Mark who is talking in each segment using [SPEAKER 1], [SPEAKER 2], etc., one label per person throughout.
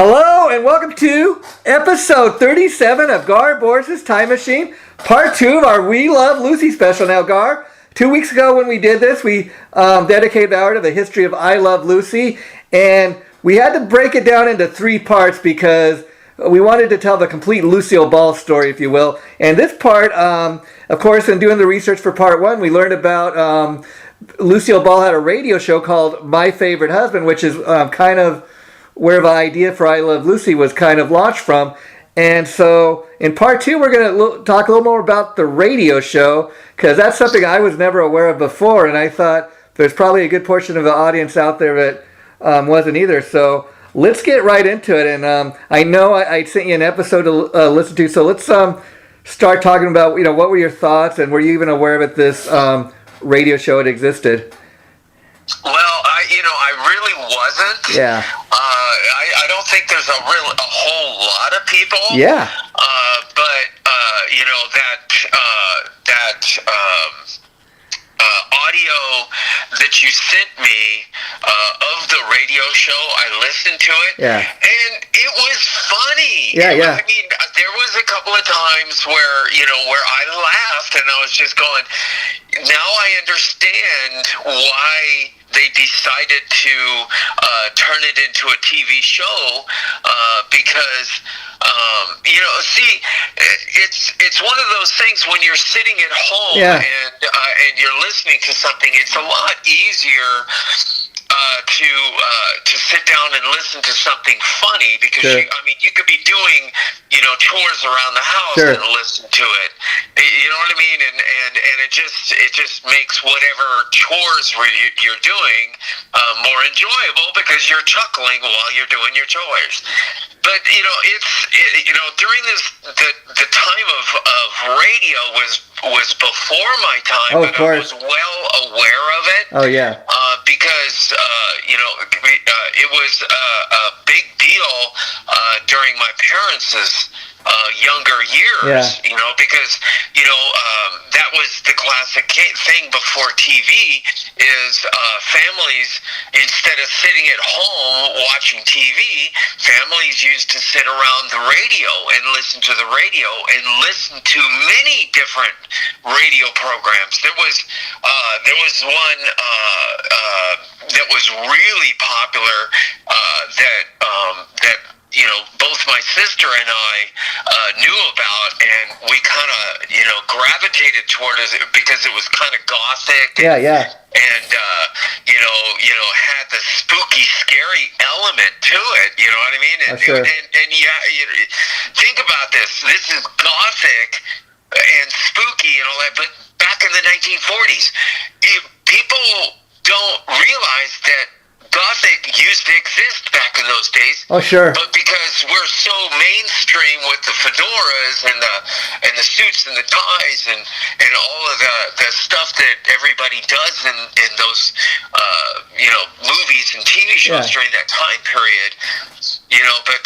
[SPEAKER 1] Hello and welcome to episode 37 of Gar Borras' Time Machine, part 2 of our We Love Lucy special. Now, Gar, 2 weeks ago when we did this, we dedicated the hour to the history of I Love Lucy, and we had to break it down into 3 parts because we wanted to tell the complete Lucile Ball story, if you will. And this part, of course, in doing the research for part 1, we learned about Lucile Ball had a radio show called My Favorite Husband, which is kind of where the idea for I Love Lucy was kind of launched from. And so in part 2, we're going to talk a little more about the radio show, because that's something I was never aware of before, and I thought there's probably a good portion of the audience out there that wasn't either. So let's get right into it. And I know I sent you an episode to listen to, so let's start talking about, what were your thoughts, and were you even aware that this radio show had existed?
[SPEAKER 2] Well, I really wasn't.
[SPEAKER 1] Yeah.
[SPEAKER 2] I don't think there's a whole lot of people.
[SPEAKER 1] Yeah.
[SPEAKER 2] But that audio that you sent me of the radio show, I listened to it.
[SPEAKER 1] Yeah.
[SPEAKER 2] And it was funny.
[SPEAKER 1] Yeah.
[SPEAKER 2] I mean, there was a couple of times where I laughed and I was just going, now I understand why they decided to turn it into a TV show because it's one of those things when you're sitting at home and you're listening to something, it's a lot easier to sit down and listen to something funny because you could be doing chores around the house and listen to it. You know what I mean? And it just makes whatever chores you're doing more enjoyable because you're chuckling while you're doing your chores. But during the time of radio was before my time,
[SPEAKER 1] but
[SPEAKER 2] I was well aware of it.
[SPEAKER 1] Oh yeah.
[SPEAKER 2] Because it was a big deal during my parents' younger years. Because that was the classic thing before TV is families, instead of sitting at home watching TV, families used to sit around the radio and listen to the radio and listen to many different radio programs. There was one that was really popular that both my sister and I knew about, and we kind of gravitated toward it because it was kind of gothic.
[SPEAKER 1] Yeah.
[SPEAKER 2] And had the spooky, scary element to it. You know what I mean? And,
[SPEAKER 1] sure.
[SPEAKER 2] and think about this. This is gothic and spooky and all that, but back in the 1940s, people don't realize that Gothic used to exist back in those days.
[SPEAKER 1] Oh, sure.
[SPEAKER 2] But because we're so mainstream with the fedoras and the suits and the ties and all of the stuff that everybody does in those movies and TV shows during that time period, but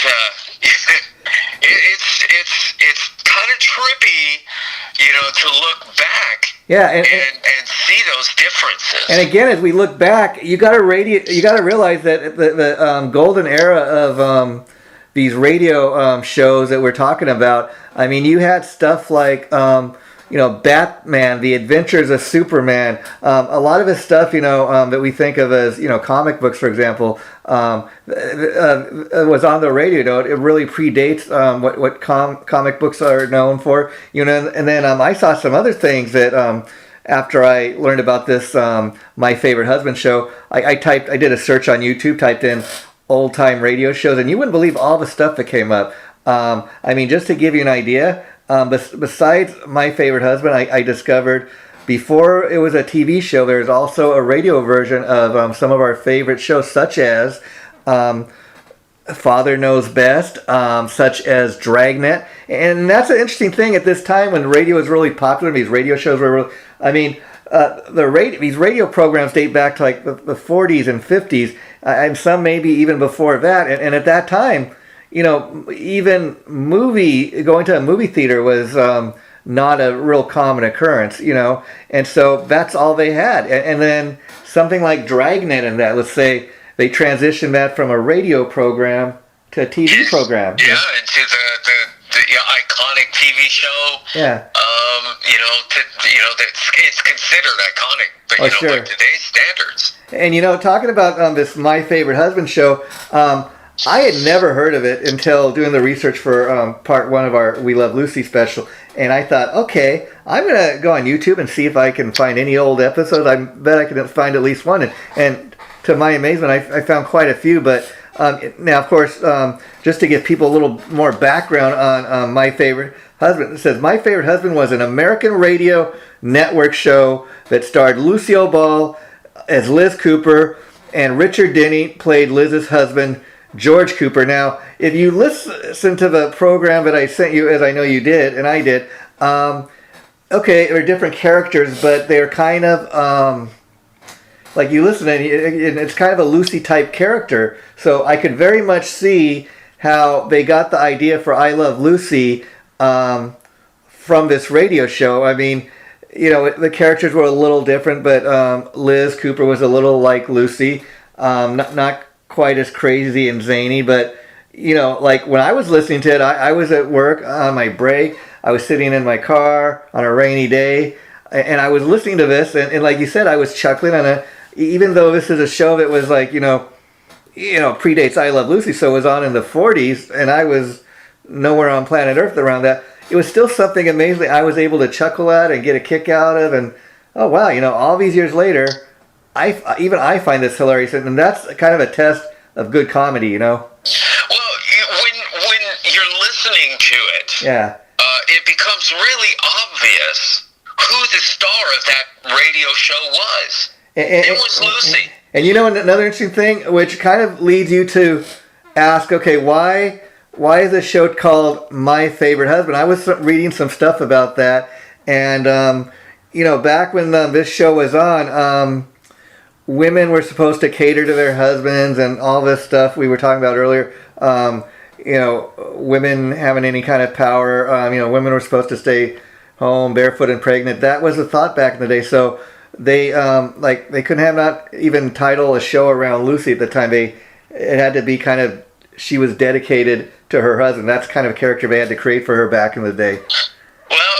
[SPEAKER 2] it's kind of trippy, to look back.
[SPEAKER 1] Yeah,
[SPEAKER 2] and see those differences.
[SPEAKER 1] And again, as we look back, you got to realize that the golden era of these radio shows that we're talking about. I mean, you had stuff like Batman, The Adventures of Superman. A lot of his stuff, that we think of as comic books, for example, was on the radio. It really predates what comic books are known for. And then I saw some other things that after I learned about this My Favorite Husband show, I did a search on YouTube, typed in old time radio shows, and you wouldn't believe all the stuff that came up. I mean, just to give you an idea, besides My Favorite Husband, I discovered before it was a TV show, there's also a radio version of some of our favorite shows, such as Father Knows Best, such as Dragnet. And that's an interesting thing at this time when radio was really popular. These radio shows were really, these radio programs date back to like the 40s and 50s, and some maybe even before that. And at that time, even going to a movie theater was not a real common occurrence, and so that's all they had. And then something like Dragnet and that, let's say they transitioned that from a radio program to a TV program.
[SPEAKER 2] Yeah, and to the iconic TV show.
[SPEAKER 1] Yeah.
[SPEAKER 2] It's considered iconic, but
[SPEAKER 1] sure.
[SPEAKER 2] by today's standards.
[SPEAKER 1] And talking about this My Favorite Husband show, I had never heard of it until doing the research for part 1 of our We Love Lucy special. And I thought, okay, I'm going to go on YouTube and see if I can find any old episodes. I bet I can find at least one. And to my amazement, I found quite a few. But now, of course, just to give people a little more background on My Favorite Husband, it says, My Favorite Husband was an American radio network show that starred Lucile Ball as Liz Cooper, and Richard Denny played Liz's husband, George Cooper. Now, if you listen to the program that I sent you, as I know you did, and I did, okay, they're different characters, but they're kind of, like you listen and it's kind of a Lucy-type character. So I could very much see how they got the idea for I Love Lucy from this radio show. I mean, the characters were a little different, but Liz Cooper was a little like Lucy, not quite as crazy and zany, but like when I was listening to it, I was at work on my break. I was sitting in my car on a rainy day, and I was listening to this, and like you said, I was chuckling on it, even though this is a show that was like predates I Love Lucy, so it was on in the 40s, and I was nowhere on planet Earth around that. It was still something amazing I was able to chuckle at and get a kick out of, and oh wow, all these years later, I find this hilarious, and that's kind of a test of good comedy, Well, when you're listening to it, yeah,
[SPEAKER 2] it becomes really obvious who the star of that radio show was. It was Lucy.
[SPEAKER 1] And another interesting thing, which kind of leads you to ask, okay, why is this show called My Favorite Husband? I was reading some stuff about that, and back when this show was on, women were supposed to cater to their husbands and all this stuff we were talking about earlier. Women having any kind of power. Women were supposed to stay home barefoot and pregnant. That was the thought back in the day. So they they couldn't have not even title a show around Lucy at the time. It had to be kind of, she was dedicated to her husband. That's kind of a character they had to create for her back in the day.
[SPEAKER 2] Well,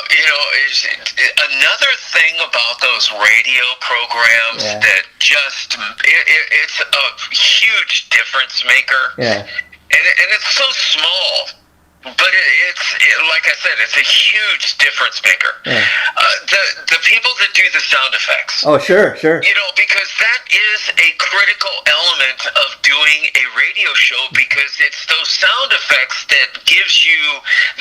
[SPEAKER 2] another thing about those radio programs that just, it's a huge difference maker.
[SPEAKER 1] Yeah.
[SPEAKER 2] And it's so small, but it's like I said, it's a huge difference maker.
[SPEAKER 1] Yeah.
[SPEAKER 2] The people that do the sound effects.
[SPEAKER 1] Oh, sure.
[SPEAKER 2] Because that is a critical element of doing a radio show, because it's those sound effects that gives you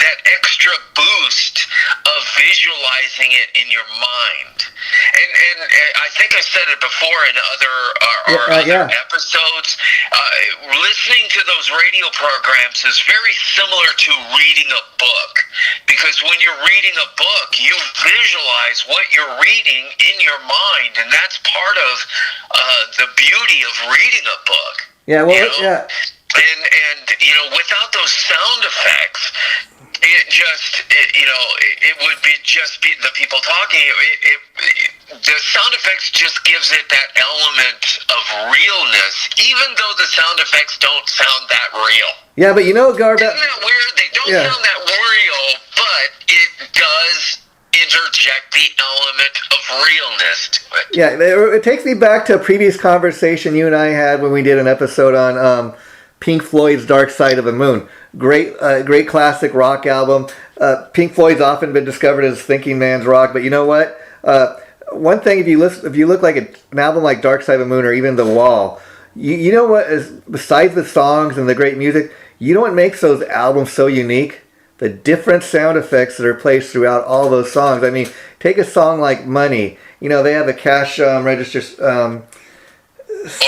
[SPEAKER 2] that extra boost of visualizing it in your mind. And I think I said it before in other episodes. Listening to those radio programs is very similar to reading a book, because when you're reading a book, you visualize what you're reading in your mind, and that's part of the beauty of reading a book.
[SPEAKER 1] Yeah, well, yeah.
[SPEAKER 2] And without those sound effects, it would be just the people talking. The sound effects just gives it that element of realness, even though the sound effects don't sound that real.
[SPEAKER 1] Yeah, but Gar,
[SPEAKER 2] isn't that weird? They don't sound that real, but it does interject the element of realness to it.
[SPEAKER 1] Yeah, it takes me back to a previous conversation you and I had when we did an episode on Pink Floyd's Dark Side of the Moon. Great classic rock album. Pink Floyd's often been discovered as thinking man's rock, but you know what? One thing, if you look like an album like Dark Side of the Moon or even The Wall, you know what is, besides the songs and the great music, you know what makes those albums so unique? The different sound effects that are placed throughout all those songs. I mean, take a song like Money. They have the cash register.
[SPEAKER 2] Or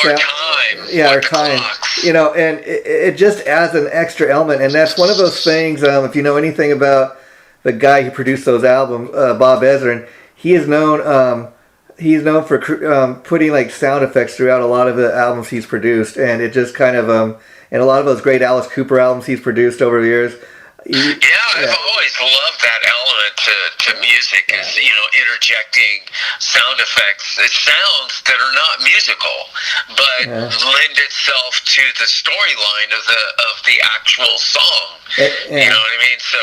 [SPEAKER 2] Time.
[SPEAKER 1] Yeah, or Time. And it just adds an extra element. And that's one of those things, if you know anything about the guy who produced those albums, Bob Ezrin, he is known... he's known for putting like sound effects throughout a lot of the albums he's produced, and it just kind of and a lot of those great Alice Cooper albums he's produced over the years.
[SPEAKER 2] I've always loved that element to music is, interjecting sound effects. It sounds that are not musical, but lend itself to the storyline of the actual song. You know what I mean? So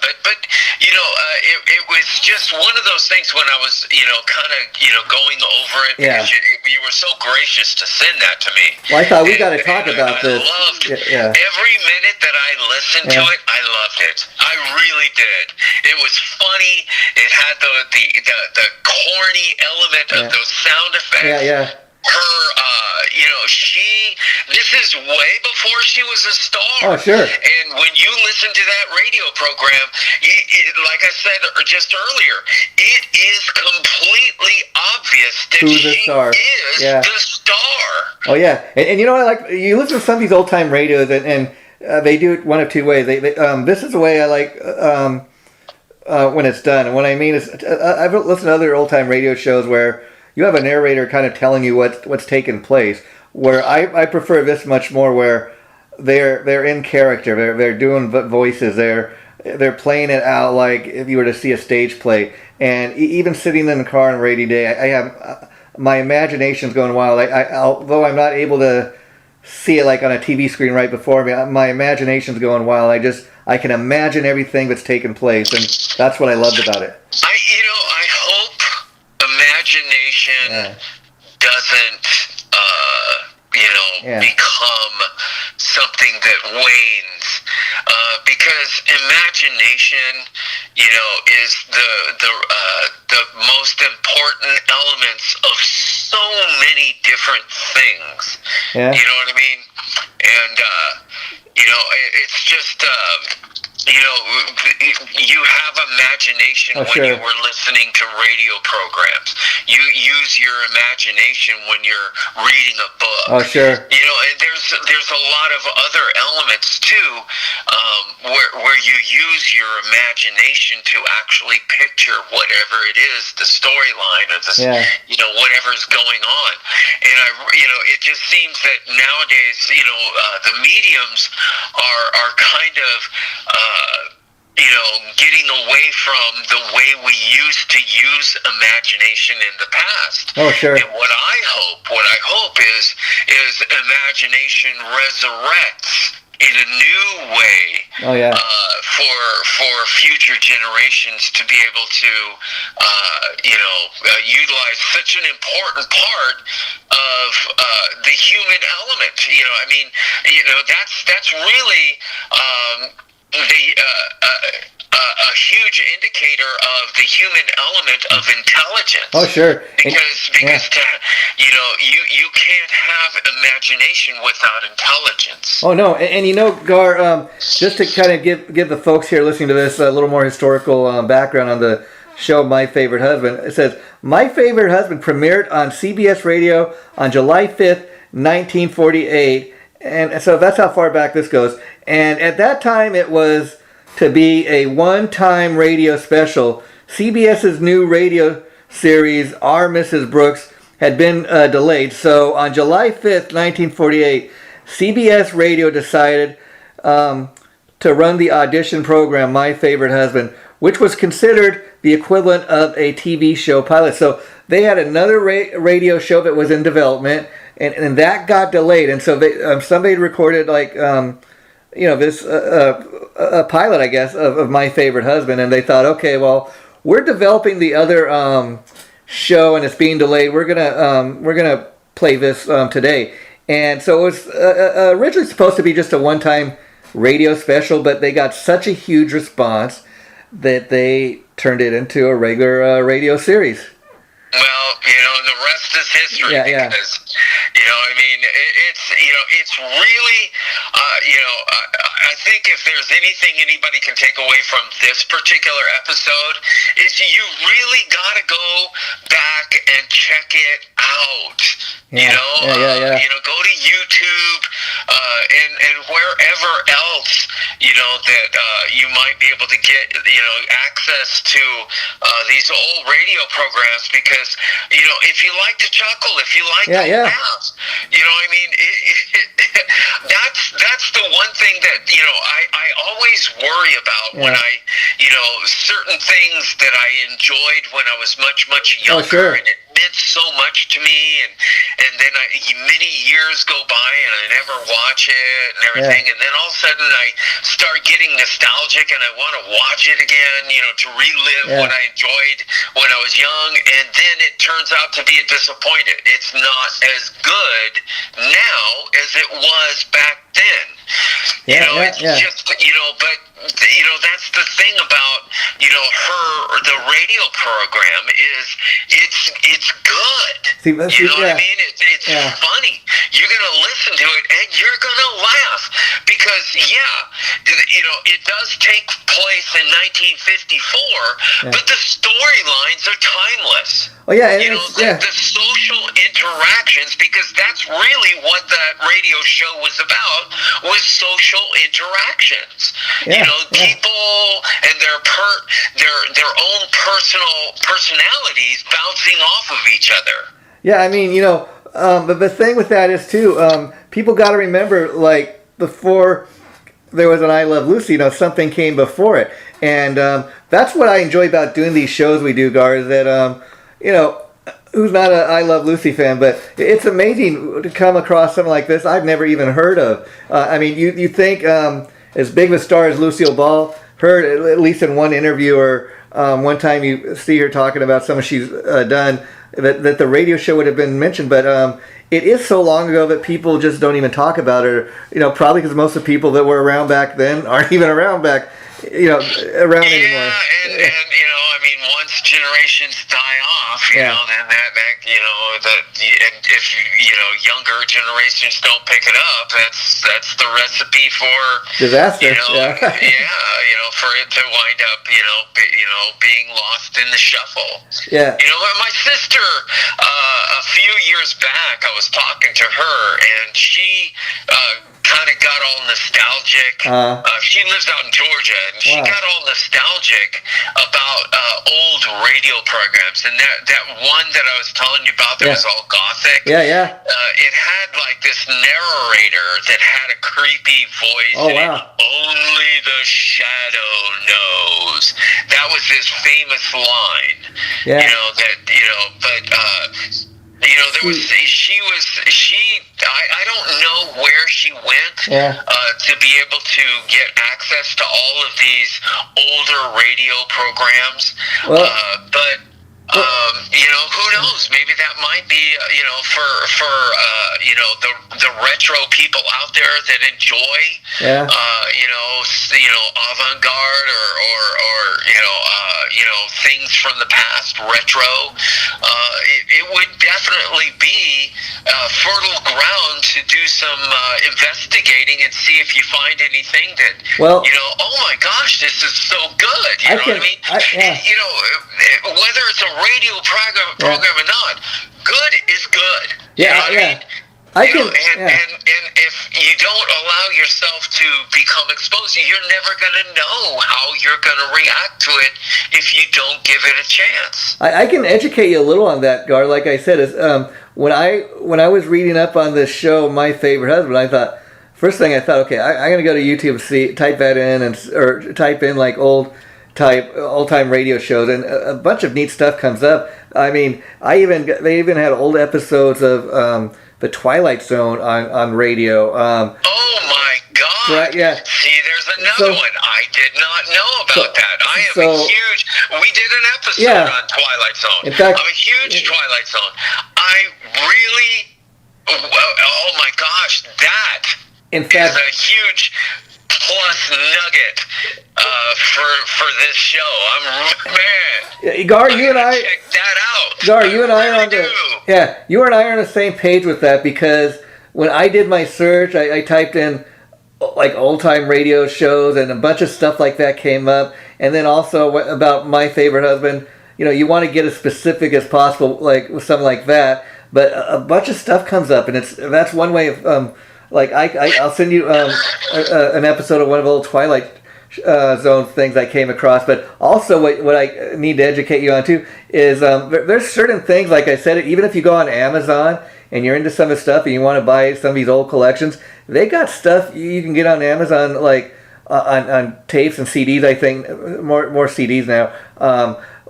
[SPEAKER 2] but it was just one of those things when I was kind of going over it.
[SPEAKER 1] Yeah.
[SPEAKER 2] You were so gracious to send that to me.
[SPEAKER 1] Well, I thought we got to talk about this.
[SPEAKER 2] I loved every minute that I listened to it. I loved it. I really did. It was funny. It had the corny element of those sound effects.
[SPEAKER 1] Yeah.
[SPEAKER 2] Her, this is way before she was a star.
[SPEAKER 1] Oh, sure.
[SPEAKER 2] And when you listen to that radio program, like I said just earlier, it is completely obvious that
[SPEAKER 1] she is
[SPEAKER 2] the star.
[SPEAKER 1] Oh, yeah. And you know what I like? You listen to some of these old-time radios, and they do it one of two ways. This is the way I like when it's done. And what I mean is, I've listened to other old-time radio shows where you have a narrator kind of telling you what's taken place. Where I prefer this much more, where they're in character. They're doing voices. They're playing it out like if you were to see a stage play. And even sitting in the car on a rainy day, I have my imagination's going wild. Although I'm not able to see it like on a TV screen right before me, my imagination's going wild. I can imagine everything that's taken place, and that's what I loved about it.
[SPEAKER 2] I hope imagination doesn't become something that wanes, because imagination is the most important elements of so many different things. You know what I mean? And it's just you have imagination when you were listening to radio programs. You use your imagination when you're reading a book.
[SPEAKER 1] Oh, sure.
[SPEAKER 2] And there's a lot of other elements too, where you use your imagination to actually picture whatever it is, the storyline or the whatever's going on. And it just seems that nowadays, the mediums are kind of getting away from the way we used to use imagination in the past.
[SPEAKER 1] Oh, sure.
[SPEAKER 2] And what I hope is imagination resurrects in a new way.
[SPEAKER 1] Oh, yeah.
[SPEAKER 2] For future generations to be able to utilize such an important part of the human element. That's really a huge indicator of the human element of intelligence.
[SPEAKER 1] Oh, sure.
[SPEAKER 2] Because you can't have imagination without intelligence.
[SPEAKER 1] Oh, no. And Gar, just to kind of give the folks here listening to this a little more historical background on the show My Favorite Husband, it says, My Favorite Husband premiered on CBS Radio on July 5th, 1948. And so that's how far back this goes. And at that time, it was to be a one-time radio special. CBS's new radio series, Our Mrs. Brooks, had been delayed. So on July 5th, 1948, CBS Radio decided to run the audition program, My Favorite Husband, which was considered the equivalent of a TV show pilot. So they had another radio show that was in development, and that got delayed. And so somebody recorded this a pilot, I guess, of My Favorite Husband, and they thought, okay, well, we're developing the other show, and it's being delayed. We're gonna play this today. And so it was originally supposed to be just a one-time radio special, but they got such a huge response that they turned it into a regular radio series.
[SPEAKER 2] Well, the rest is history. Because, it's really, I think if there's anything anybody can take away from this particular episode, is you really got to go back and check it out. Go to YouTube and wherever else, that you might be able to get, access to these old radio programs, because, if you like to chuckle, if you like to laugh, that's the one thing that, I always worry about when I, certain things that I enjoyed when I was much, much younger.
[SPEAKER 1] Oh, sure.
[SPEAKER 2] And it meant so much to me, and then many years go by and I never watch it and everything, and then all of a sudden I start getting nostalgic and I want to watch it again, to relive what I enjoyed when I was young, and then it turns out to be a disappointment. It's not as good now as it was back then. Just, but that's the thing about, the radio program is it's good.
[SPEAKER 1] See, what
[SPEAKER 2] I mean? It's funny. You're going to listen to it and you're going to laugh because, it does take place in 1954, but the storylines are timeless.
[SPEAKER 1] Oh, yeah.
[SPEAKER 2] The social interactions, because that's really what that radio show was about, was social interactions. People and their own personalities bouncing off of each other.
[SPEAKER 1] Yeah, I mean, but the thing with that is too, people got to remember, like, before there was an I Love Lucy, something came before it, and that's what I enjoy about doing these shows we do, Gar, is that who's not an I Love Lucy fan, but it's amazing to come across something like this I've never even heard of. I mean, you think as big of a star as Lucile Ball, heard at least in one interview or one time you see her talking about something she's done, that the radio show would have been mentioned, but it is so long ago that people just don't even talk about it, probably because most of the people that were around back then aren't even around anymore.
[SPEAKER 2] And I mean, once generations die off, then and if younger generations don't pick it up, that's the recipe for
[SPEAKER 1] disaster.
[SPEAKER 2] For it to wind up, being lost in the shuffle.
[SPEAKER 1] Yeah.
[SPEAKER 2] My sister, a few years back, I was talking to her, and she kind of got all nostalgic. She lives out in Georgia, and she got all nostalgic about old radio programs. And that one that I was telling you about that was all gothic. It had like this narrator that had a creepy voice. Only the shadow knows. That was his famous line. There was I don't know where she went to be able to get access to all of these older radio programs, but who knows? Maybe that might be for the retro people out there that enjoy avant-garde or things from the past, retro. It would definitely be fertile ground to do some investigating and see if you find anything that oh my gosh, this is so good. You know what I mean? Whether it's a radio program or not, good is good. And if you don't allow yourself to become exposed, you're never going to know how you're going to react to it if you don't give it a chance.
[SPEAKER 1] I can educate you a little on that, Gar. Like I said, when I was reading up on this show, My Favorite Husband, first thing I thought, okay, I'm going to go to YouTube, type that in, or type in like old-time radio shows, and a bunch of neat stuff comes up. I mean, they even had old episodes of the Twilight Zone on radio.
[SPEAKER 2] Oh my God!
[SPEAKER 1] Right? Yeah.
[SPEAKER 2] See, there's another one. I did not know about that. I am a huge. We did an episode on Twilight Zone.
[SPEAKER 1] In fact,
[SPEAKER 2] I'm a huge Twilight Zone. I really. Oh my gosh, that is a huge plus nugget for this show.
[SPEAKER 1] Gar, you and I
[SPEAKER 2] check that out.
[SPEAKER 1] Gar, you and I are on the same page with that, because when I did my search, I typed in like old time radio shows, and a bunch of stuff like that came up, and then also about My Favorite Husband. You want to get as specific as possible, like with something like that, but a bunch of stuff comes up, and that's one way of I'll send you an episode of one of the old Twilight Zone things I came across. But also what I need to educate you on too is there's certain things, like I said, even if you go on Amazon and you're into some of the stuff and you want to buy some of these old collections, they got stuff you can get on Amazon, like on tapes and CDs. I think more CDs now.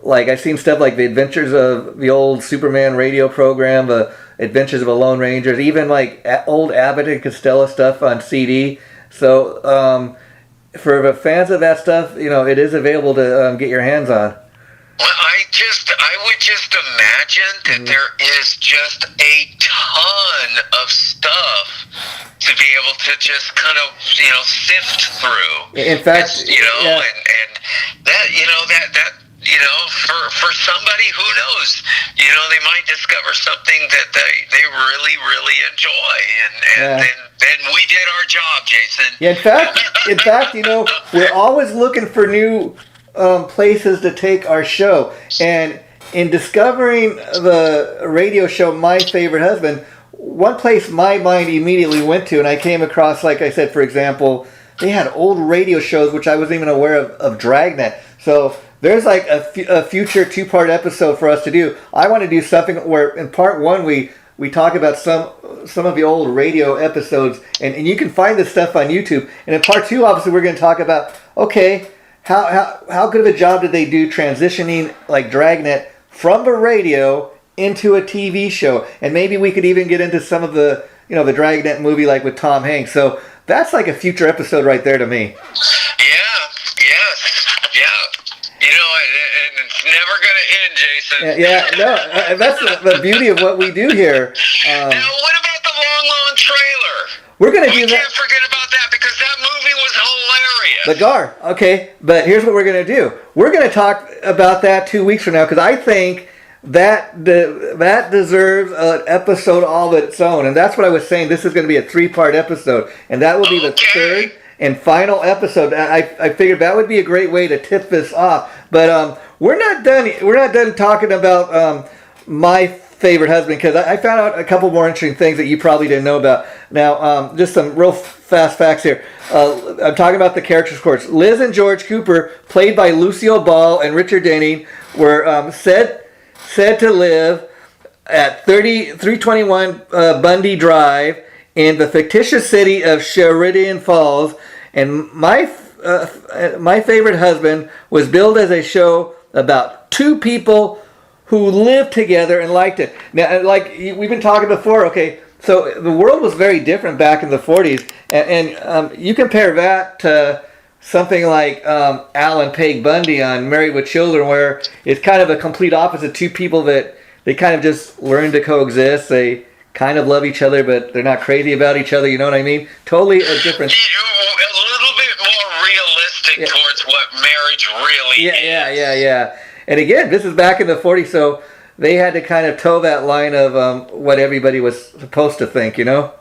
[SPEAKER 1] Like I've seen stuff like the Adventures of the old Superman radio program, the Adventures of a Lone Ranger, even like old Abbott and Costello stuff on CD. So for the fans of that stuff, it is available to get your hands on.
[SPEAKER 2] Well, I would just imagine that there is just a ton of stuff to be able to just kind of, sift through.
[SPEAKER 1] In fact,
[SPEAKER 2] and that for somebody, who knows, they might discover something that they really, really enjoy, and then we did our job, Jason.
[SPEAKER 1] Yeah, in fact, we're always looking for new places to take our show, and in discovering the radio show My Favorite Husband, one place my mind immediately went to, and I came across, like I said, for example, they had old radio shows which I wasn't even aware of Dragnet. So there's like a future 2-part episode for us to do. I want to do something where in part 1 we talk about some of the old radio episodes, and you can find this stuff on YouTube. And in part 2, obviously, we're going to talk about, okay, how good of a job did they do transitioning like Dragnet from the radio into a TV show? And maybe we could even get into some of the the Dragnet movie, like with Tom Hanks. So that's like a future episode right there to me.
[SPEAKER 2] And it's never going to end, Jason.
[SPEAKER 1] No, that's the beauty of what we do here.
[SPEAKER 2] Now, what about the long trailer?
[SPEAKER 1] We're going to do that.
[SPEAKER 2] We can't forget about that because that movie was hilarious.
[SPEAKER 1] The Gar. Okay, but here's what we're going to do. We're going to talk about that 2 weeks from now, because I think that deserves an episode all of its own. And that's what I was saying. This is going to be a 3-part episode, and that will be the third and final episode. I figured that would be a great way to tip this off. But we're not done. We're not done talking about My Favorite Husband, because I found out a couple more interesting things that you probably didn't know about. Now, just some real fast facts here. I'm talking about the characters, of course. Liz and George Cooper, played by Lucile Ball and Richard Denning, were said to live at 321 Bundy Drive in the fictitious city of Sheridan Falls. And My Favorite Husband was billed as a show about 2 people who lived together and liked it. Now, like we've been talking before, okay, so the world was very different back in the 40s, and you compare that to something like Al and Peg Bundy on Married with Children, where it's kind of a complete opposite. 2 people that they kind of just learn to coexist. They kind of love each other, but they're not crazy about each other. You know what I mean? Totally a different.
[SPEAKER 2] A little bit more realistic towards what marriage really is.
[SPEAKER 1] Yeah. And again, this is back in the 40s, so they had to kind of toe that line of what everybody was supposed to think.
[SPEAKER 2] Yeah, but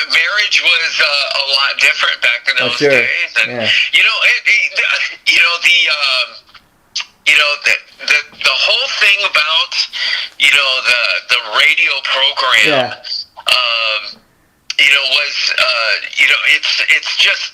[SPEAKER 2] marriage was a lot different back in those days, and the whole thing about the radio program, was it's just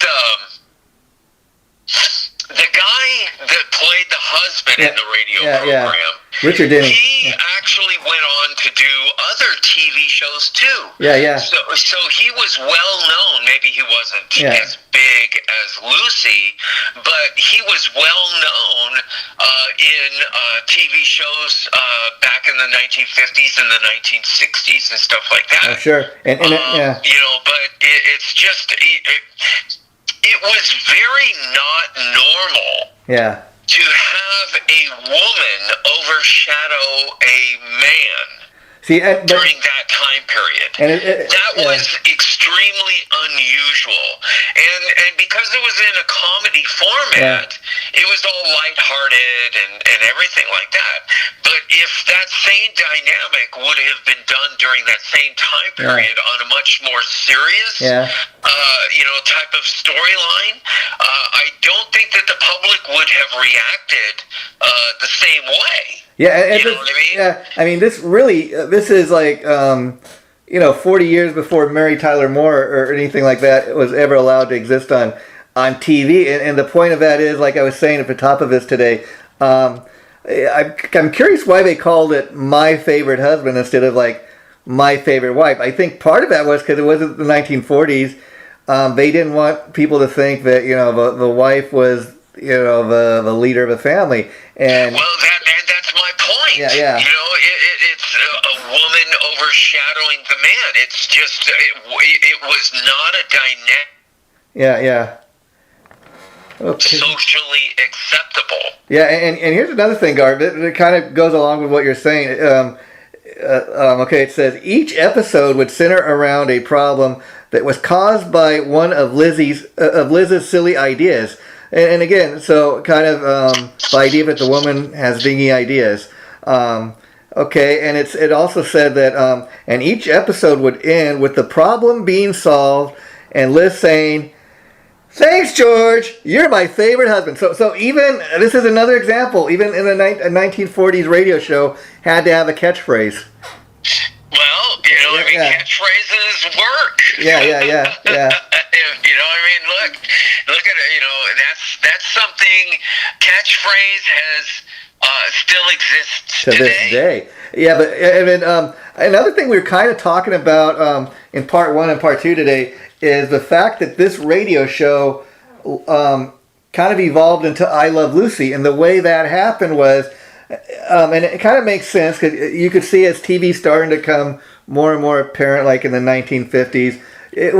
[SPEAKER 2] the guy that played the husband in the radio program.
[SPEAKER 1] Richard Denning.
[SPEAKER 2] He actually went on to do other TV shows too. So he was well known. Maybe he wasn't as big as Lucy, but he was well known in TV shows back in the 1950s and the 1960s and stuff like that.
[SPEAKER 1] Oh, sure. And
[SPEAKER 2] but it's just it was very not normal. To have a woman overshadow a man during that time period. That was extremely unusual. And because it was in a comedy format, it was all lighthearted and everything like that. But if that same dynamic would have been done during that same time period on a much more serious type of storyline, I don't think that the public would have reacted the same way. You know what I mean?
[SPEAKER 1] Yeah, I mean, this is like, 40 years before Mary Tyler Moore or anything like that was ever allowed to exist on TV. And the point of that is, like I was saying at the top of this today, I'm curious why they called it My Favorite Husband instead of like My Favorite Wife. I think part of that was because it wasn't the 1940s. They didn't want people to think that the wife was the leader of a family. And
[SPEAKER 2] well, that's my point.
[SPEAKER 1] Yeah.
[SPEAKER 2] It's a woman overshadowing the man. It's just it was not a dynamic.
[SPEAKER 1] Yeah. Okay.
[SPEAKER 2] Socially acceptable.
[SPEAKER 1] Yeah, and here's another thing, Gar. It kind of goes along with what you're saying. Okay, it says each episode would center around a problem that was caused by one of Liz's silly ideas. And again, so kind of the idea that the woman has dingy ideas. Okay, and it also said that and each episode would end with the problem being solved and Liz saying, "Thanks, George. You're my favorite husband." So even this is another example. Even in a 1940s radio show, had to have a catchphrase.
[SPEAKER 2] Well, catchphrases work.
[SPEAKER 1] Yeah.
[SPEAKER 2] Look at it. That's something. Catchphrase has still exists
[SPEAKER 1] to this day. Yeah, but another thing we were kind of talking about in part 1 and part 2 today is the fact that this radio show kind of evolved into I Love Lucy, and the way that happened was, and it kind of makes sense because you could see as TV starting to come more and more apparent, like in the 1950s, it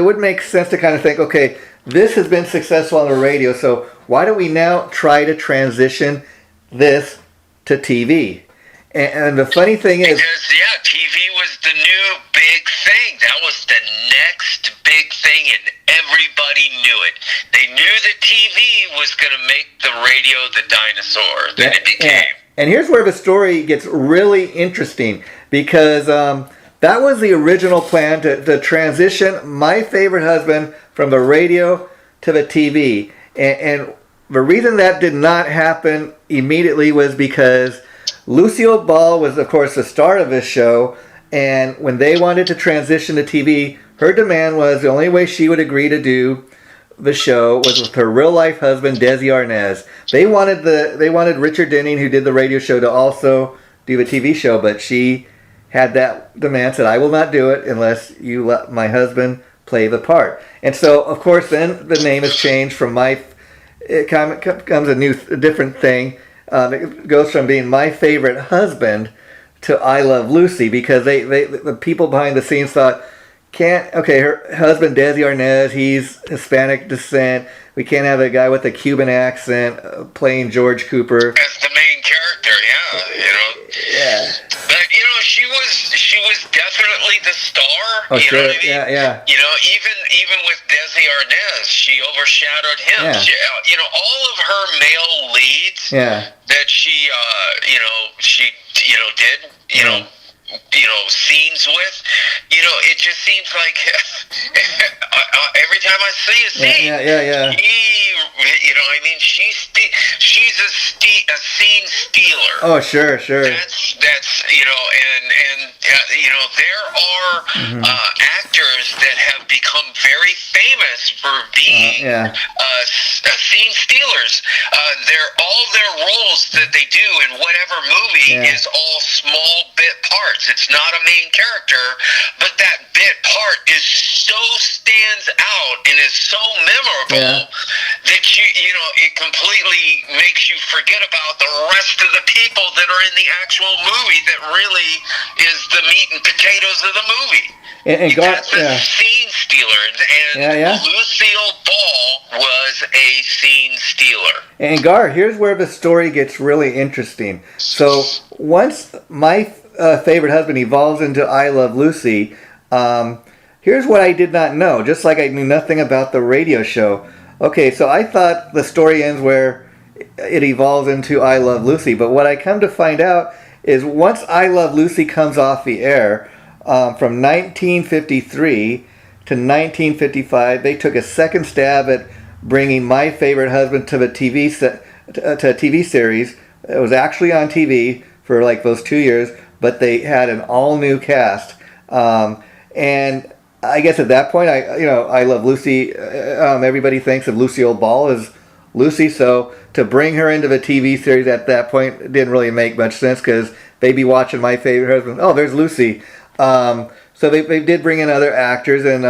[SPEAKER 1] would make sense to kind of think, okay, this has been successful on the radio, so why don't we now try to transition this to TV? And the funny thing is,
[SPEAKER 2] because TV was the new big thing. That was the next big thing, and everybody knew it. They knew that TV was going to make the radio the dinosaur that it became.
[SPEAKER 1] Yeah. And here's where the story gets really interesting, because that was the original plan to transition My Favorite Husband from the radio to the TV. And the reason that did not happen immediately was because Lucile Ball was, of course, the star of this show, and when they wanted to transition to TV, her demand was the only way she would agree to do the show was with her real-life husband, Desi Arnas. They wanted Richard Denning, who did the radio show, to also do the TV show, but she had that demand, said, "I will not do it unless you let my husband play the part." And so, of course, then the name is changed from it comes a different thing. It goes from being My Favorite Husband to I Love Lucy, because the people behind the scenes thought, her husband Desi Arnas, he's Hispanic descent. We can't have a guy with a Cuban accent playing George Cooper
[SPEAKER 2] as the main character.
[SPEAKER 1] Yeah.
[SPEAKER 2] But she was definitely the star.
[SPEAKER 1] Oh, sure.
[SPEAKER 2] Know what I mean?
[SPEAKER 1] Yeah.
[SPEAKER 2] Even with Desi Arnas, she overshadowed him.
[SPEAKER 1] Yeah.
[SPEAKER 2] All of her male leads.
[SPEAKER 1] Yeah.
[SPEAKER 2] That she did. Scenes with, it just seems like every time I see a scene, she's a scene stealer.
[SPEAKER 1] Oh, sure.
[SPEAKER 2] That's there are actors that have become very famous for being scene stealers. All their roles that they do in whatever movie is all small bit parts. It's not a main character, but that bit part stands out and is so memorable that it completely makes you forget about the rest of the people that are in the actual movie that really is the meat and potatoes of the movie.
[SPEAKER 1] And
[SPEAKER 2] that's a scene stealer, and Lucile Ball was a scene stealer.
[SPEAKER 1] And Gar, here's where the story gets really interesting. So once My Favorite Husband evolves into I Love Lucy, here's what I did not know, just like I knew nothing about the radio show. Okay, so I thought the story ends where it evolves into I Love Lucy, but what I come to find out is once I Love Lucy comes off the air, from 1953 to 1955, they took a second stab at bringing My Favorite Husband to the TV to a TV series. It was actually on TV for like those 2 years, but they had an all-new cast. And I guess at that point, I Love Lucy. Everybody thinks of Lucile Ball as Lucy, so to bring her into the TV series at that point didn't really make much sense because they'd be watching My Favorite Husband. Oh, there's Lucy. So they did bring in other actors, and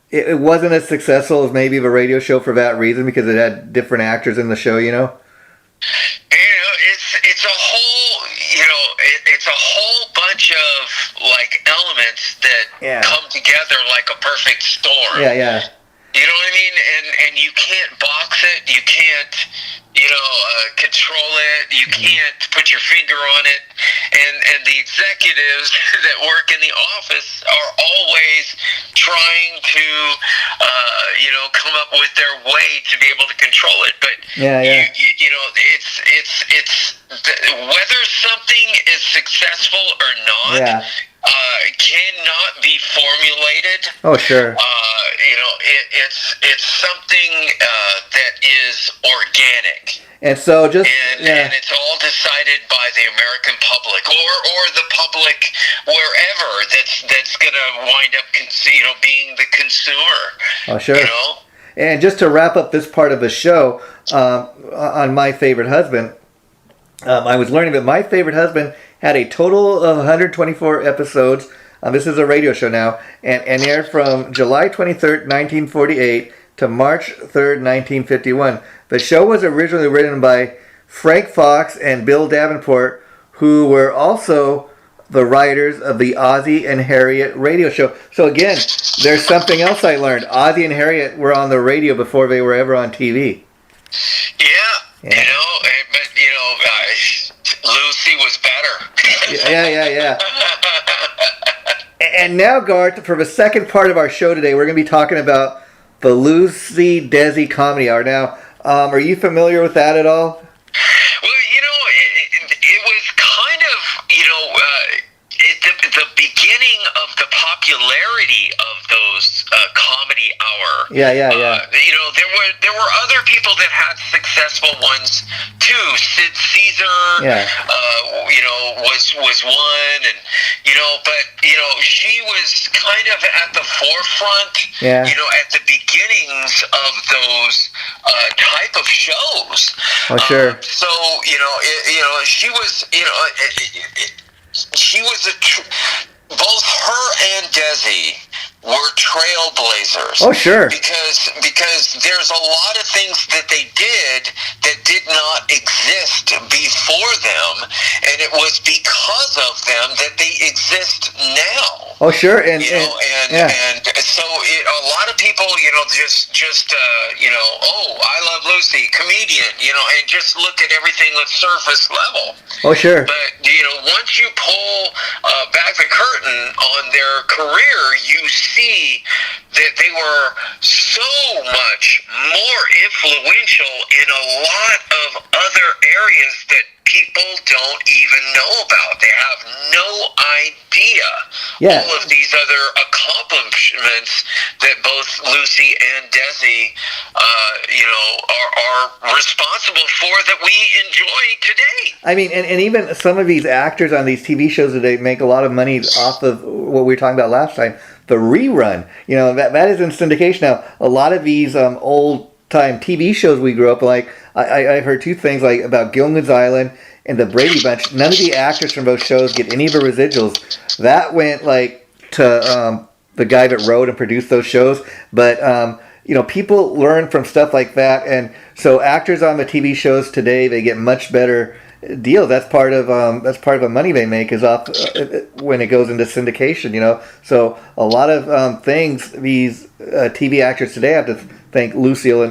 [SPEAKER 1] it wasn't as successful as maybe the radio show for that reason, because it had different actors in the show,
[SPEAKER 2] You know, it's a whole, it's a whole bunch of like elements that come together like a perfect storm.
[SPEAKER 1] Yeah.
[SPEAKER 2] You know what I mean? And you can't box it. You can't, control it. You can't put your finger on it. And the executives that work in the office are always trying to, come up with their way to be able to control it. But it's whether something is successful or not. Cannot be formulated.
[SPEAKER 1] Oh, sure.
[SPEAKER 2] It's something that is organic.
[SPEAKER 1] And so
[SPEAKER 2] and it's all decided by the American public or the public wherever that's gonna wind up being the consumer.
[SPEAKER 1] Oh, sure. And just to wrap up this part of the show, on My Favorite Husband, I was learning that My Favorite Husband had a total of 124 episodes. This is a radio show now, and aired from July 23rd, 1948 to March 3rd, 1951. The show was originally written by Frank Fox and Bill Davenport, who were also the writers of the Ozzie and Harriet radio show. So again, there's something else I learned. Ozzie and Harriet were on the radio before they were ever on TV.
[SPEAKER 2] Yeah. Lucy was better.
[SPEAKER 1] Yeah. And now, Gar, for the second part of our show today, we're going to be talking about the Lucy Desi Comedy Hour. Now, are you familiar with that at all?
[SPEAKER 2] Well, it was kind of, the beginning of the popularity of those comedy hour.
[SPEAKER 1] Yeah.
[SPEAKER 2] There were other people that had successful ones too. Sid Caesar, was one, and but she was kind of at the forefront.
[SPEAKER 1] Yeah.
[SPEAKER 2] At the beginnings of those type of shows.
[SPEAKER 1] Oh, sure.
[SPEAKER 2] So she was she was both her and Desi were trailblazers.
[SPEAKER 1] Oh, sure.
[SPEAKER 2] Because there's a lot of things that they did that did not exist before them, and it was because of them that they exist now.
[SPEAKER 1] Oh, sure. And
[SPEAKER 2] so a lot of people, I love Lucy, comedian, and just look at everything at surface level.
[SPEAKER 1] Oh, sure.
[SPEAKER 2] But, once you pull back the curtain on their career, you see that they were so much more influential in a lot of other areas that people don't even know about. They have no idea all of these other accomplishments that both Lucy and Desi, are responsible for that we enjoy today.
[SPEAKER 1] I mean, and even some of these actors on these TV shows today make a lot of money off of what we were talking about last time, the rerun. That is in syndication now. A lot of these old time TV shows we grew up like. I heard two things like about Gilligan's Island and the Brady Bunch. None of the actors from those shows get any of the residuals. That went to the guy that wrote and produced those shows. But people learn from stuff like that, and so actors on the TV shows today, they get much better deals. That's part of the money they make is off when it goes into syndication. So a lot of things these TV actors today have to thank Lucile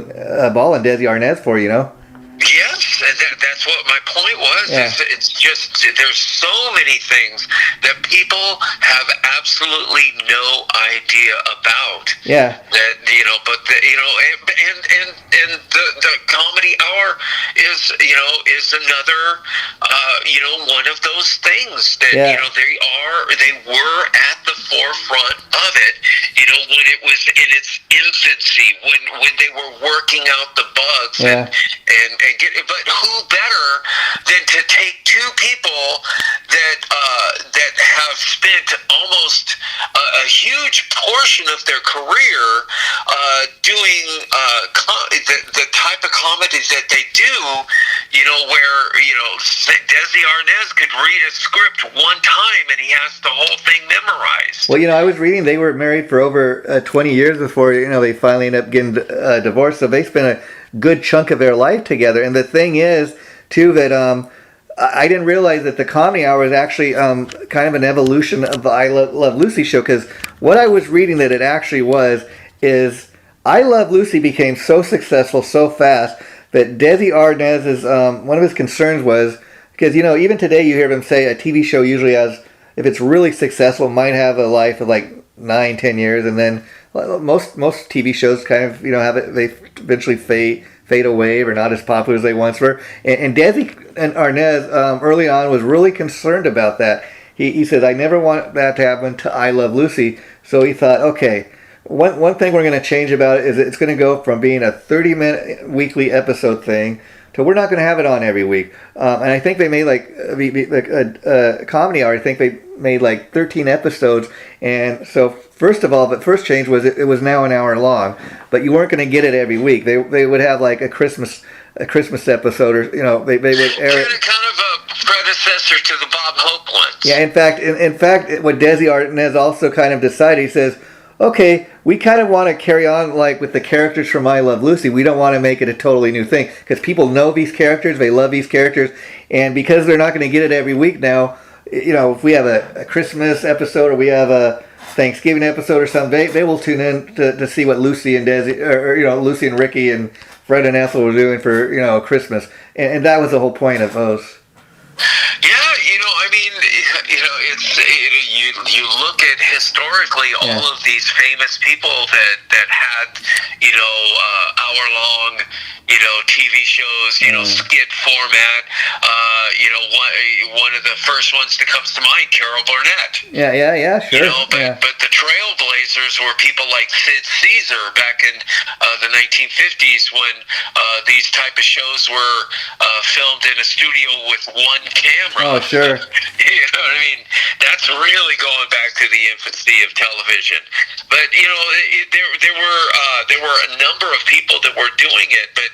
[SPEAKER 1] Ball and Desi Arnas for.
[SPEAKER 2] Yes, that's what my point was.
[SPEAKER 1] Yeah.
[SPEAKER 2] It's just there's so many things that people have absolutely no idea about.
[SPEAKER 1] Yeah.
[SPEAKER 2] That and the comedy hour is another one of those things that they were at the forefront of it. When it was in its infancy, when they were working out the bugs but who better than to take two people that have spent almost a huge portion of their career doing the type of comedy that they do where Desi Arnas could read a script one time and he has the whole thing memorized.
[SPEAKER 1] Well, I was reading they were married for over 20 years before they finally ended up getting divorced. So they spent a good chunk of their life together. And the thing is, too, that I didn't realize that the Comedy Hour is actually kind of an evolution of the I Love Lucy show, because what I was reading that it actually was is I Love Lucy became so successful so fast that Desi Arnas's one of his concerns was, because even today you hear him say a TV show usually has, if it's really successful, might have a life of like 9-10 years, and then most TV shows kind of have it, they eventually fade away or not as popular as they once were. And Desi and Arnaz early on was really concerned about that. He said, I never want that to happen to I Love Lucy. So he thought, okay, one thing we're going to change about it is it's going to go from being a 30-minute weekly episode thing to we're not going to have it on every week. And I think they made like a Comedy Hour. I think they made like 13 episodes. And so first of all, the first change was it was now an hour long, but you weren't going to get it every week. They would have like a Christmas episode, or they would air it.
[SPEAKER 2] Kind of a predecessor to the Bob Hope ones.
[SPEAKER 1] Yeah, in fact, what Desi Arnaz also kind of decided, he says, okay, we kind of want to carry on like with the characters from I Love Lucy. We don't want to make it a totally new thing, because people know these characters, they love these characters, and because they're not going to get it every week now, if we have a Christmas episode or we have a Thanksgiving episode or something, they will tune in to see what Lucy and Desi, or Lucy and Ricky and Fred and Ethel were doing for Christmas, and that was the whole point of those.
[SPEAKER 2] Yeah, you look at historically all of these famous people that had hour-long TV shows, skit format. One of the first ones that comes to mind, Carol Burnett.
[SPEAKER 1] Yeah, sure.
[SPEAKER 2] But the trailblazers were people like Sid Caesar back in the 1950s, when these type of shows were filmed in a studio with one camera.
[SPEAKER 1] Oh, sure.
[SPEAKER 2] You know what I mean? That's really going back to the infancy of television. But there were a number of people that were doing it. But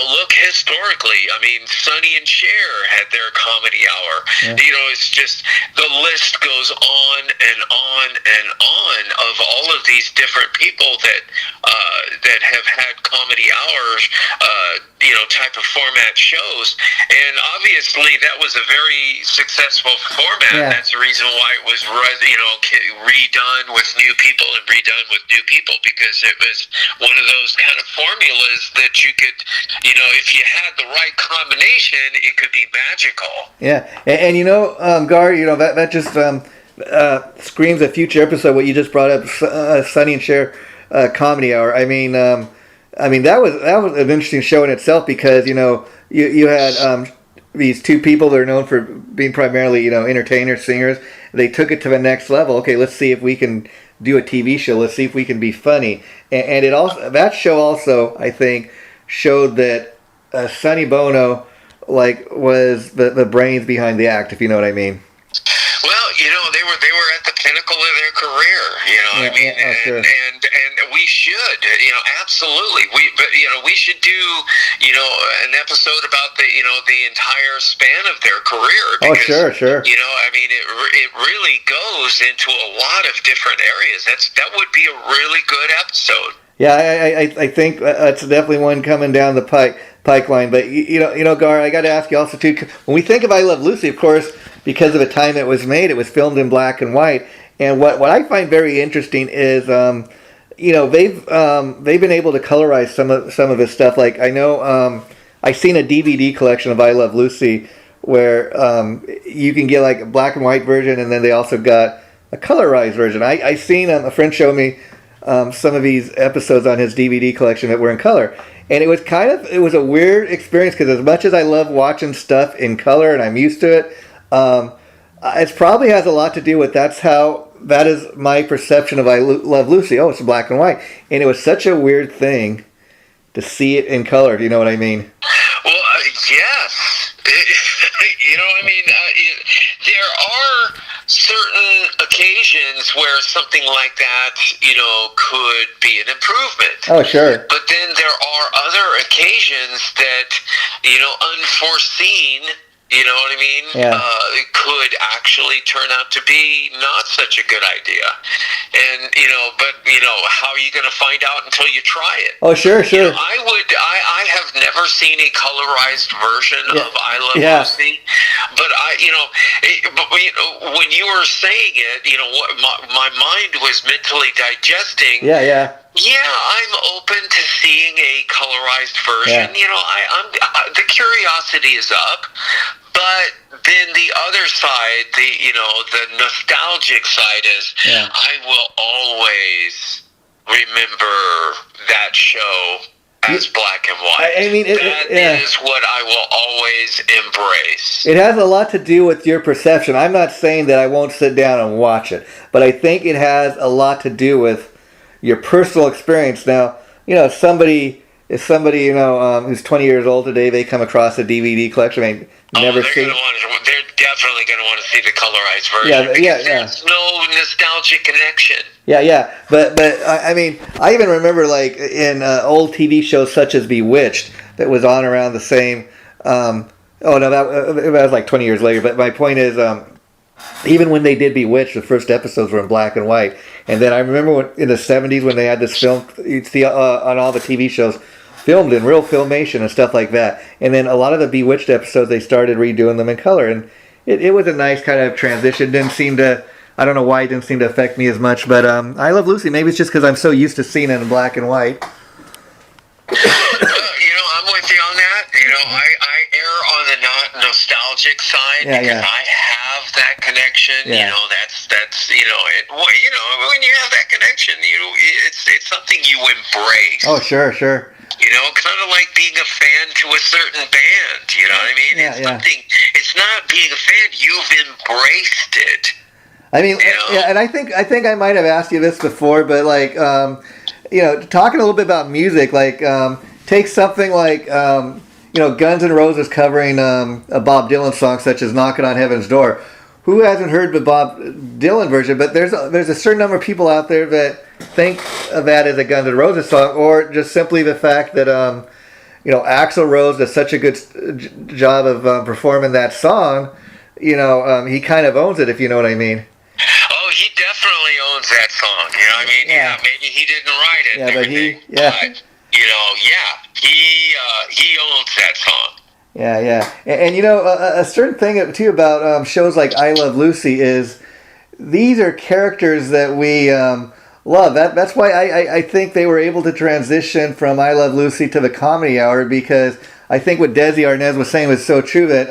[SPEAKER 2] look historically. I mean, Sonny and Cher had their Comedy Hour. Yeah. It's just the list goes on and on and on of all of these different people that have had Comedy Hours, type of format shows. And obviously that was a very successful format. Yeah. That's the reason why it was redone with new people and redone with new people, because it was one of those kind of formulas that you could, if you had the right combination, it could be magical.
[SPEAKER 1] Yeah, and Gar, that just screams a future episode. What you just brought up, Sonny and Cher Comedy Hour. I mean, that was an interesting show in itself, because you had these two people that are known for being primarily entertainers, singers. They took it to the next level. Okay, let's see if we can do a TV show. Let's see if we can be funny. And it also, that show also, I think, showed that Sonny Bono was the brains behind the act, if you know what I mean.
[SPEAKER 2] Well, they were at the pinnacle of their career,
[SPEAKER 1] Sure.
[SPEAKER 2] and we should, absolutely. We should do, an episode about the entire span of their career. Because,
[SPEAKER 1] sure.
[SPEAKER 2] It really goes into a lot of different areas. That would be a really good episode.
[SPEAKER 1] Yeah, I think that's definitely one coming down the pipeline. But Gar, I got to ask you also too. When we think of I Love Lucy, of course, because of the time it was made, it was filmed in black and white. And what I find very interesting is, they've been able to colorize some of this stuff. Like I know I've seen a DVD collection of I Love Lucy where you can get like a black and white version, and then they also got a colorized version. I seen a friend show me some of these episodes on his DVD collection that were in color. And it was a weird experience, because as much as I love watching stuff in color and I'm used to it, it probably has a lot to do with that is my perception of I Love Lucy. Oh, it's black and white. And it was such a weird thing to see it in color. Do you know what I mean?
[SPEAKER 2] Well, yes. There are certain occasions where something like that, could be an improvement.
[SPEAKER 1] Oh, sure.
[SPEAKER 2] But then there are other occasions that, unforeseen, you know what I mean?
[SPEAKER 1] Yeah.
[SPEAKER 2] It could actually turn out to be not such a good idea. And, but, how are you going to find out until you try it?
[SPEAKER 1] Oh, sure.
[SPEAKER 2] I have never seen a colorized version of I Love Lucy, but when you were saying it, what my mind was mentally digesting.
[SPEAKER 1] Yeah,
[SPEAKER 2] I'm open to seeing a colorized version. I'm the curiosity is up, but then the other side, the nostalgic side is I will always remember that show as black and white.
[SPEAKER 1] I mean,
[SPEAKER 2] that is what I will always embrace.
[SPEAKER 1] It has a lot to do with your perception. I'm not saying that I won't sit down and watch it, but I think it has a lot to do with your personal experience. Now, if somebody who's 20 years old today, they come across a DVD collection, they're definitely going to want to see the colorized version. There's no nostalgic connection. But I mean, I even remember in old TV shows such as Bewitched that was on around the same. That was like 20 years later. But my point is, even when they did Bewitched, the first episodes were in black and white. And then I remember in the 70s when they had this film, you'd see on all the TV shows, filmed in real filmation and stuff like that. And then a lot of the Bewitched episodes, they started redoing them in color. And it was a nice kind of transition. I don't know why it didn't seem to affect me as much. But I Love Lucy, maybe it's just because I'm so used to seeing it in black and white.
[SPEAKER 2] I'm with you on that. I err on the nostalgic side because I have that connection. That's it. When you have that connection, it's something you embrace.
[SPEAKER 1] Oh, sure.
[SPEAKER 2] Kind of like being a fan to a certain band. You know what I mean? Something. It's not being a fan. You've embraced it.
[SPEAKER 1] I mean, and I think I might have asked you this before, but talking a little bit about music, take something like Guns N' Roses covering a Bob Dylan song such as "Knocking on Heaven's Door." Who hasn't heard the Bob Dylan version? But there's a certain number of people out there that think of that as a Guns N' Roses song, or just simply the fact that Axl Rose does such a good job of performing that song. He kind of owns it, if you know what I mean.
[SPEAKER 2] Oh, he definitely owns that song. You know what I mean? Yeah, maybe he didn't write it. But, he owns that song.
[SPEAKER 1] And a certain thing too about shows like I Love Lucy is these are characters that we love. That's why I think they were able to transition from I Love Lucy to the Comedy Hour, because I think what Desi Arnas was saying was so true that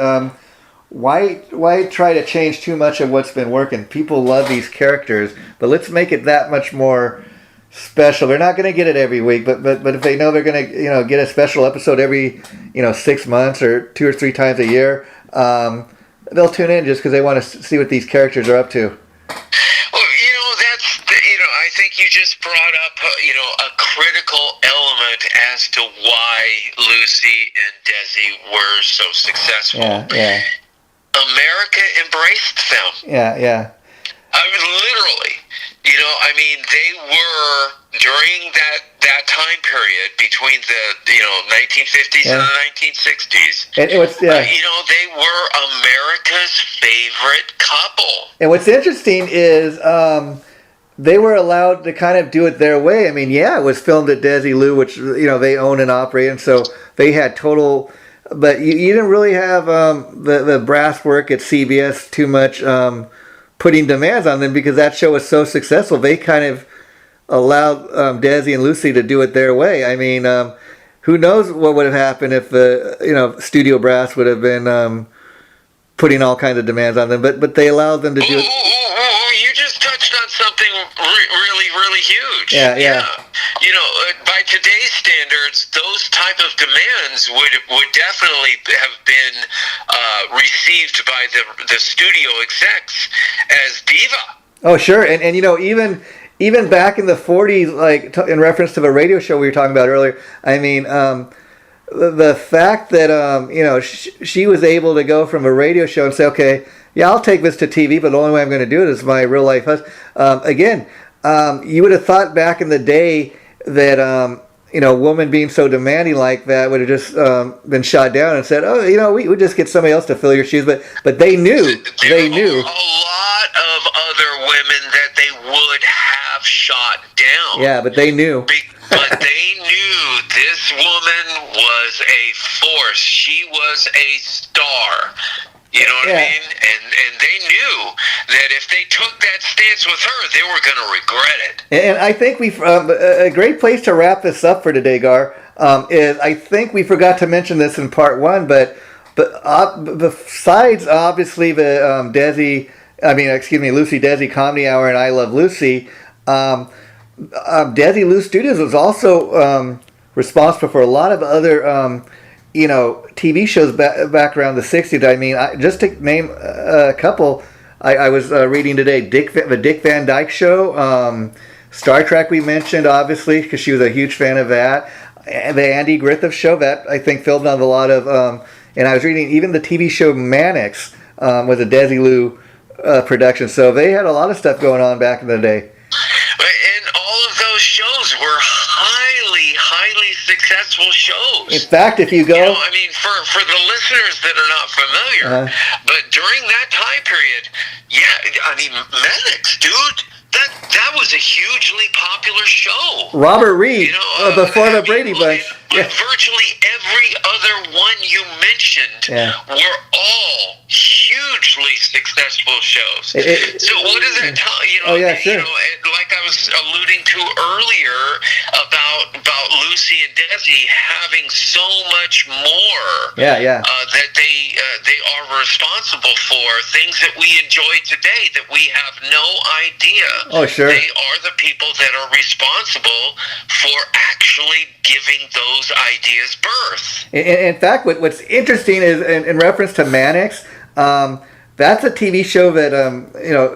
[SPEAKER 1] why try to change too much of what's been working? People love these characters, but let's make it that much more special. They're not going to get it every week, but if they know they're going to get a special episode every 6 months or 2 or 3 times a year, they'll tune in just because they want to see what these characters are up to.
[SPEAKER 2] Well, I think you just brought up a critical element as to why Lucy and Desi were so successful.
[SPEAKER 1] Yeah.
[SPEAKER 2] America embraced them.
[SPEAKER 1] Yeah.
[SPEAKER 2] I mean, literally. They were during that time period between the 1950s and the 1960s.
[SPEAKER 1] And
[SPEAKER 2] they were America's favorite couple.
[SPEAKER 1] And what's interesting is they were allowed to kind of do it their way. I mean, it was filmed at Desi Lou, which they own and operate, and so they had total. But you didn't really have the brass work at CBS too much. Putting demands on them because that show was so successful. They kind of allowed Desi and Lucy to do it their way. I mean, who knows what would have happened if studio brass would have been putting all kinds of demands on them. But they allowed them to do it.
[SPEAKER 2] You just touched on something really, really huge.
[SPEAKER 1] Yeah.
[SPEAKER 2] By today's standards, those type of demands would definitely have been received by the studio execs as diva.
[SPEAKER 1] Oh, sure, and even back in the 40s, in reference to the radio show we were talking about earlier, I mean, the fact that she was able to go from a radio show and say, okay, I'll take this to TV, but the only way I'm going to do it is my real life husband. You would have thought back in the day that woman being so demanding like that would have just been shot down and said, "Oh, we would just get somebody else to fill your shoes." But they knew. They knew.
[SPEAKER 2] A lot of other women that they would have shot down.
[SPEAKER 1] Yeah, but they knew.
[SPEAKER 2] But they knew this woman was a force. She was a star. You know what I mean? And they knew that if they took that stance with her, they were going to regret it. And
[SPEAKER 1] I think a great place to wrap this up for today, Gar, is I think we forgot to mention this in part one, but besides obviously the Lucy Desi Comedy Hour and I Love Lucy, Desi Lou Studios was also responsible for a lot of other TV shows back around the 60s. I mean, just to name a couple, I was reading today, the Dick Van Dyke Show, Star Trek we mentioned, obviously, because she was a huge fan of that. And the Andy Griffith Show, that I think filmed on a lot of, and I was reading even the TV show Mannix was a Desi Lou production. So they had a lot of stuff going on back in the day.
[SPEAKER 2] And all of those shows were highly successful shows.
[SPEAKER 1] In fact, if you go...
[SPEAKER 2] for the listeners that are not familiar, but during that time period, Mannix, dude, that was a hugely popular show.
[SPEAKER 1] Robert Reed, before the Brady Bunch.
[SPEAKER 2] Virtually every other one you mentioned were all hugely successful shows. So what does that tell you?
[SPEAKER 1] Sure.
[SPEAKER 2] Like I was alluding to earlier about Lucy and Desi having so much more that they are responsible for, things that we enjoy today that we have no idea.
[SPEAKER 1] Oh, sure.
[SPEAKER 2] They are the people that are responsible for actually giving those ideas birth.
[SPEAKER 1] In fact, what's interesting is in reference to Mannix, that's a TV show that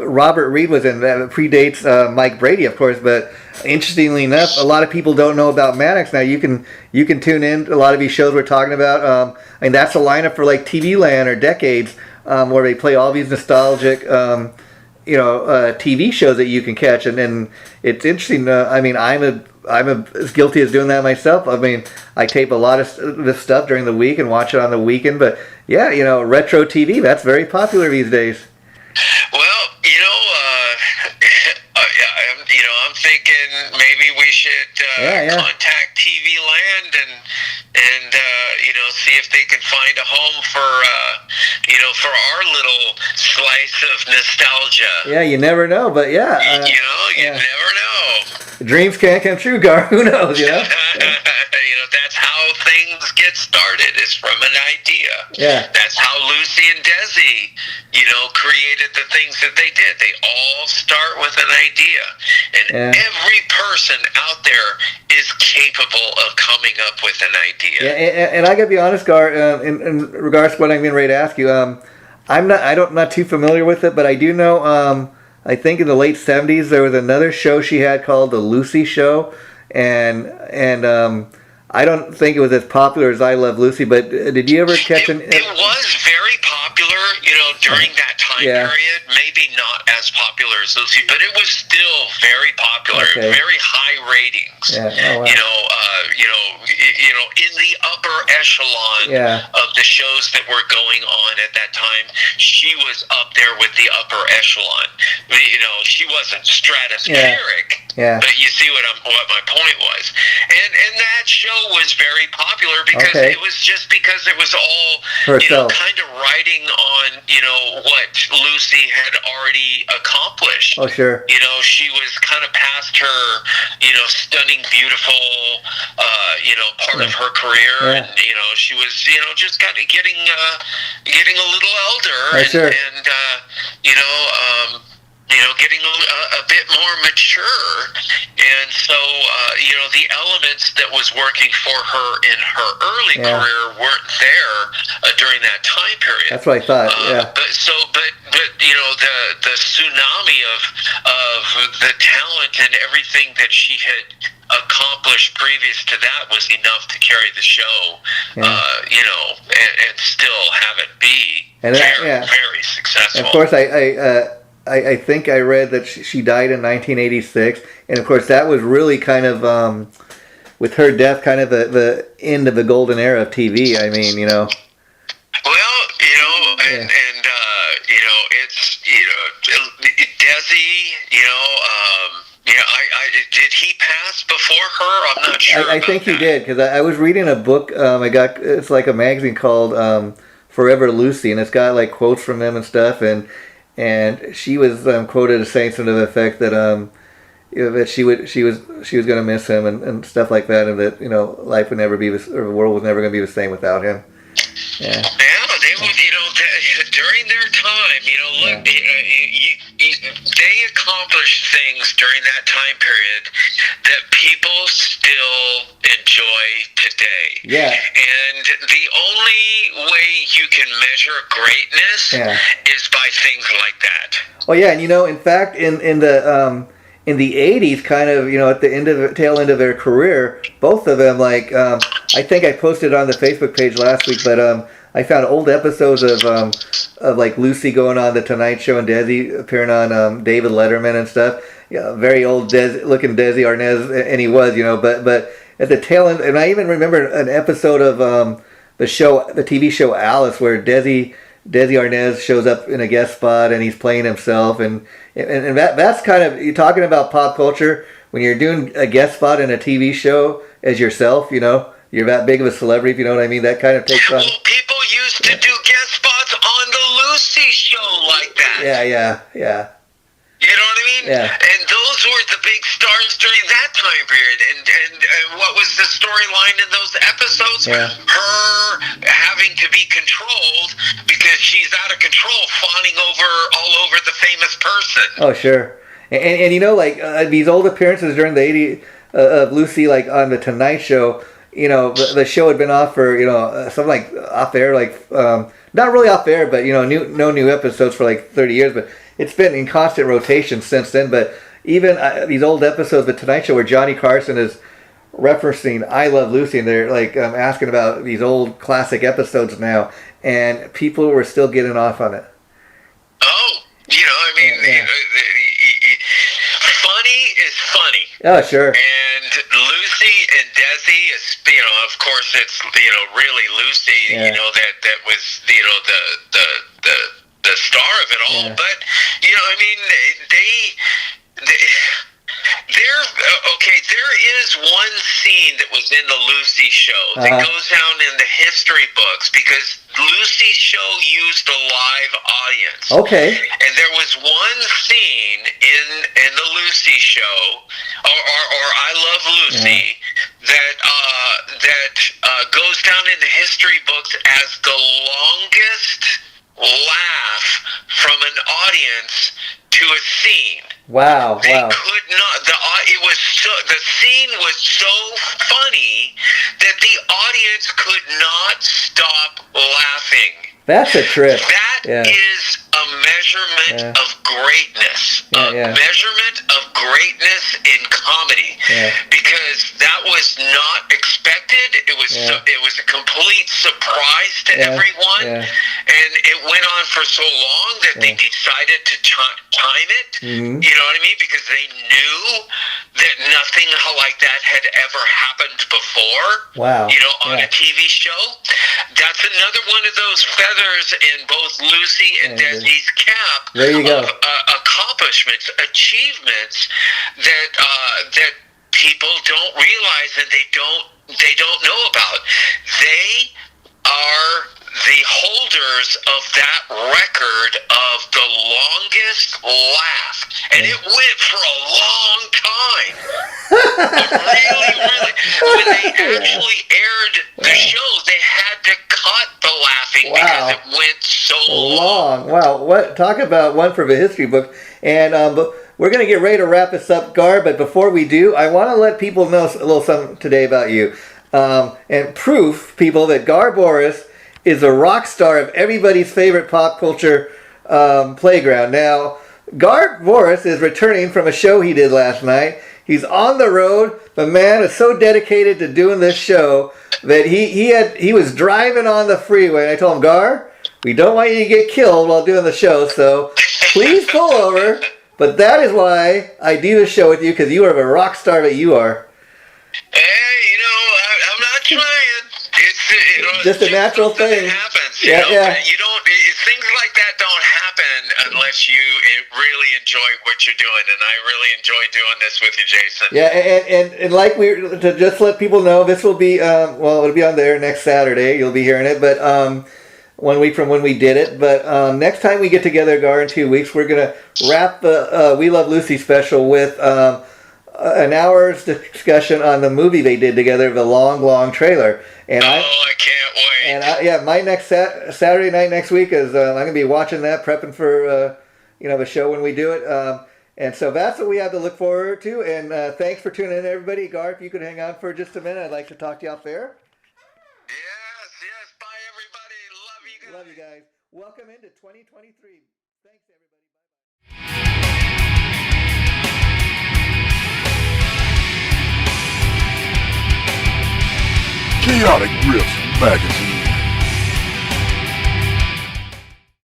[SPEAKER 1] Robert Reed was in. That predates Mike Brady, of course. But interestingly enough, a lot of people don't know about Mannix. Now you can tune in. A lot of these shows we're talking about, and that's a lineup for like TV Land or Decades, where they play all these nostalgic, TV shows that you can catch. And then it's interesting. I'm as guilty as doing that myself. I mean, I tape a lot of this stuff during the week and watch it on the weekend. But retro TV, that's very popular these days.
[SPEAKER 2] Well, I'm thinking maybe we should contact TV Land and see if they can find a home for our little slice of nostalgia.
[SPEAKER 1] Yeah, you never know, but you
[SPEAKER 2] never know.
[SPEAKER 1] Dreams can't come true, Gar. Who knows?
[SPEAKER 2] That's how things get started. Is from an idea.
[SPEAKER 1] Yeah.
[SPEAKER 2] That's how Lucy and Desi, created the things that they did. They all start with an idea, and every person out there is capable of coming up with an idea.
[SPEAKER 1] Yeah, and I gotta be honest, Gar. In regards to what I'm getting ready to ask you, I'm not too familiar with it, but I do know. I think in the late 70s there was another show she had called The Lucy Show, and I don't think it was as popular as I Love Lucy, but did you ever catch
[SPEAKER 2] it? It was very popular, during that time period. Maybe not as popular as Lucy, but it was still very popular, very high ratings.
[SPEAKER 1] Yeah. Oh, wow.
[SPEAKER 2] In the upper echelon of the shows that were going on at that time, she was up there with the upper echelon. She wasn't stratospheric, but you see what my point was. And that show was very popular because it was just because it was all kind of riding on what Lucy had already accomplished.
[SPEAKER 1] Oh, sure.
[SPEAKER 2] She was kind of past her stunning, beautiful part of her career, and she was just kind of getting a little elder, and getting a bit more mature, and so the elements that was working for her in her early career weren't there during that time period.
[SPEAKER 1] That's what I thought.
[SPEAKER 2] But the tsunami of the talent and everything that she had accomplished previous to that was enough to carry the show, and still have it be very successful.
[SPEAKER 1] And of course, I think I read that she died in 1986, and of course that was really kind of with her death, kind of the end of the golden era of TV. I mean, you know.
[SPEAKER 2] Well, you know, and you know, it's, you know, Desi, you know, yeah, did he pass before her? I'm not sure.
[SPEAKER 1] I think he did, because I was reading a book. It's like a magazine called Forever Lucy, and it's got like quotes from him and stuff, and she was quoted as saying something to the effect that you know, that she was going to miss him and stuff like that, and that, you know, life would never be or the world was never going to be the same without him. Yeah.
[SPEAKER 2] Yeah, they would, you know, during their time, you know, look, they accomplished things during that time period that people still enjoy today. Yeah. And the only way you can measure greatness is by things like that.
[SPEAKER 1] Oh yeah, and you know, in fact, in the 80s, kind of, you know, at the tail end of their career, both of them, like, I think I posted on the Facebook page last week, but I found old episodes of like Lucy going on the Tonight Show and Desi appearing on David Letterman and stuff. Yeah, very old looking Desi Arnas, and he was, you know, but at the tail end, and I even remember an episode of the TV show Alice, where Desi Arnaz shows up in a guest spot and he's playing himself, and that's kind of, you're talking about pop culture when you're doing a guest spot in a TV show as yourself, you know, you're that big of a celebrity, if you know what I mean. That kind of takes on.
[SPEAKER 2] Well, people used to do guest spots on the Lucy show like that.
[SPEAKER 1] Yeah.
[SPEAKER 2] You know what I mean?
[SPEAKER 1] Yeah.
[SPEAKER 2] And those were the big stars during that time period. And what was the storyline in those episodes?
[SPEAKER 1] Yeah.
[SPEAKER 2] Her having to be controlled because she's out of control, fawning all over the famous person.
[SPEAKER 1] Oh, sure. And you know, like these old appearances during the 80s of Lucy, like on the Tonight Show, you know, the show had been off for, you know, something like off air, like not really off air, but, you know, no new episodes for like 30 years, but it's been in constant rotation since then. But even these old episodes of the Tonight Show where Johnny Carson is referencing I Love Lucy, and they're like asking about these old classic episodes now, and people were still getting off on it.
[SPEAKER 2] Oh, you know, I mean, funny is funny.
[SPEAKER 1] Oh, sure.
[SPEAKER 2] And Lucy and Desi, you know, of course, it's, you know, really Lucy, you know, that was, you know, the star of it all. But, you know, I mean, there is one scene that was in the Lucy show that goes down in the history books because Lucy's show used a live audience. Okay. And there was one scene in the Lucy show, or I Love Lucy, that goes down in the history books as the longest laugh from an audience to a scene.
[SPEAKER 1] Wow!
[SPEAKER 2] They could not. The scene was so funny that the audience could not stop laughing.
[SPEAKER 1] That's a trip.
[SPEAKER 2] That is a measurement of greatness. Measurement of greatness in comedy. Because that was not expected. It was a complete surprise to everyone. And it went on for so long that they decided to time it. Mm-hmm. You know what I mean? Because they knew that nothing like that had ever happened before. Wow. You know, on a TV show. That's another one of those feathers in both Lucy and Desi's cap.
[SPEAKER 1] There you go.
[SPEAKER 2] Of accomplishments, achievements that people don't realize and they don't know about. They are the holders of that record of the longest laugh, and it went for a long time. really, when they actually aired the show, they had to cut the laughing because it went so long.
[SPEAKER 1] Wow, talk about one for the history book. And we're going to get ready to wrap this up, Gar, but before we do, I want to let people know a little something today about you. And proof, people, that Gar Borras is a rock star of everybody's favorite pop culture playground. Now, Gar Borras is returning from a show he did last night. He's on the road. The man is so dedicated to doing this show that he was driving on the freeway. And I told him, Gar, we don't want you to get killed while doing the show, so please pull over. But that is why I do the show with you, because you are a rock star that you are.
[SPEAKER 2] Hey, trying. It's
[SPEAKER 1] just a natural thing.
[SPEAKER 2] That happens.
[SPEAKER 1] Yeah.
[SPEAKER 2] You don't. Things like that don't happen unless you really enjoy what you're doing, and I really enjoy doing this with you, Jason.
[SPEAKER 1] Yeah, and like to just let people know, this will be it'll be on there next Saturday. You'll be hearing it, but 1 week from when we did it. But next time we get together, Gar, in 2 weeks, we're gonna wrap the We Love Lucy special with an hour's discussion on the movie they did together, the long trailer. And
[SPEAKER 2] I can't wait.
[SPEAKER 1] And my next Saturday night next week is I'm going to be watching that, prepping for the show when we do it. And so that's what we have to look forward to. And thanks for tuning in, everybody. Gar, if you could hang on for just a minute, I'd like to talk to you out there.
[SPEAKER 2] Yes. Bye, everybody. Love you guys.
[SPEAKER 1] Love you guys. Welcome into 2023. Thanks, everybody.
[SPEAKER 3] Chaotic Riffs Magazine.